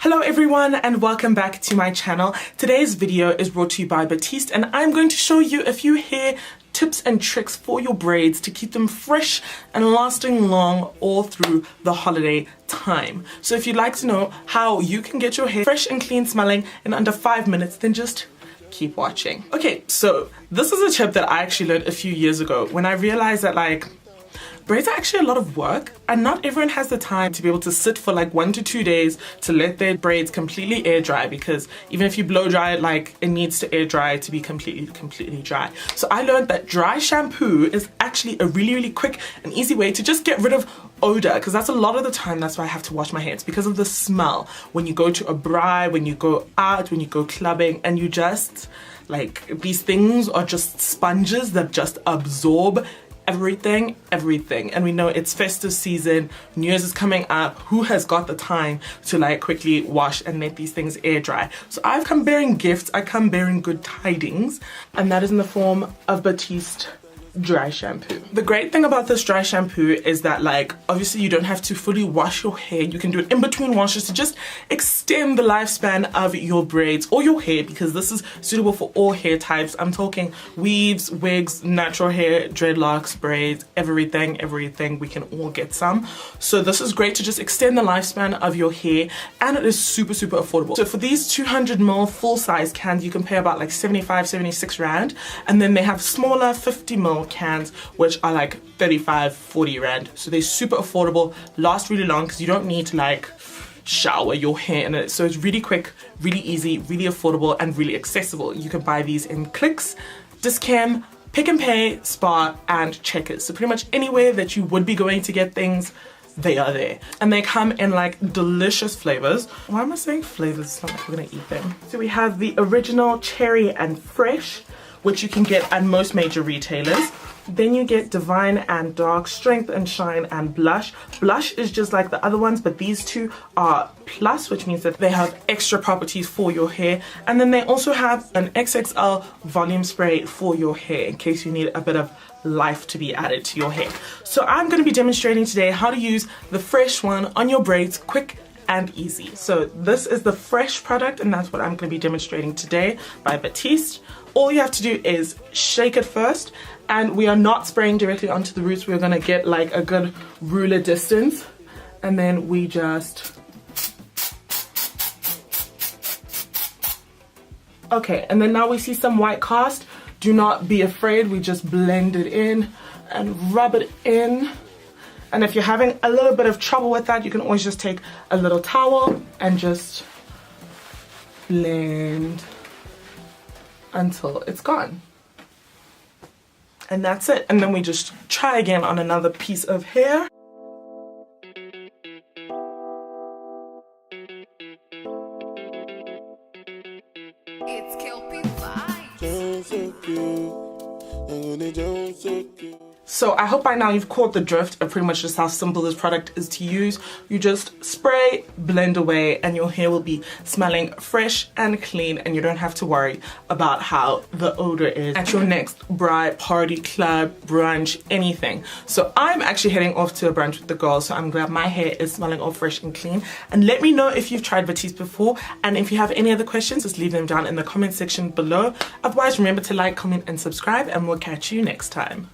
Hello everyone and welcome back to my channel. Today's video is brought to you by Batiste and I'm going to show you a few hair tips and tricks for your braids to keep them fresh and lasting long all through the holiday time. So if you'd like to know how you can get your hair fresh and clean smelling in under 5 minutes, then just keep watching. Okay, so this is a tip that I actually learned a few years ago when I realized that braids are actually a lot of work and not everyone has the time to be able to sit for 1 to 2 days to let their braids completely air dry, because even if you blow dry it, it needs to air dry to be completely dry. So I learned that dry shampoo is actually a really quick and easy way to just get rid of odor, because that's a lot of the time that's why I have to wash my hair. It's because of the smell when you go to a braai, when you go out, when you go clubbing, and you just these things are just sponges that just absorb everything. And we know it's festive season, New Year's is coming up. Who has got the time to quickly wash and let these things air dry? So I've come bearing gifts, I come bearing good tidings, and that is in the form of Batiste dry shampoo. The great thing about this dry shampoo is that obviously you don't have to fully wash your hair. You can do it in between washes to just extend the lifespan of your braids or your hair, because this is suitable for all hair types. I'm talking weaves, wigs, natural hair, dreadlocks, braids, everything. We can all get some. So this is great to just extend the lifespan of your hair, and it is super affordable. So for these 200ml full size cans you can pay about 75-76 rand, and then they have smaller 50ml cans which are 35-40 rand. So they're super affordable, last really long because you don't need to shower your hair in it. So it's really quick, really easy, really affordable, and really accessible. You can buy these in Clicks, Discam, Pick and Pay, Spar, and Checkers. So pretty much anywhere that you would be going to get things, they are there. And they come in delicious flavors. Why am I saying flavors? It's not like we're gonna eat them. So we have the original cherry and fresh, which you can get at most major retailers. Then you get divine and dark, strength and shine, and blush. Blush is just like the other ones, but these two are plus, which means that they have extra properties for your hair. And then they also have an XXL volume spray for your hair in case you need a bit of life to be added to your hair. So I'm going to be demonstrating today how to use the fresh one on your braids quick and easy. So this is the fresh product, and that's what I'm going to be demonstrating today by Batiste. All you have to do is shake it first, and we are not spraying directly onto the roots. We're going to get a good ruler distance, and then we just... Okay, and then now we see some white cast. Do not be afraid, we just blend it in and rub it in. And if you're having a little bit of trouble with that, you can always just take a little towel and just blend until it's gone. And that's it. And then we just try again on another piece of hair. It's Kelpie vibes. So I hope by now you've caught the drift of pretty much just how simple this product is to use. You just spray, blend away, and your hair will be smelling fresh and clean, and you don't have to worry about how the odor is at your next braai, party, club, brunch, anything. So I'm actually heading off to a brunch with the girls, so I'm glad my hair is smelling all fresh and clean. And let me know if you've tried Batiste before, and if you have any other questions, just leave them down in the comment section below. Otherwise, remember to like, comment, and subscribe, and we'll catch you next time.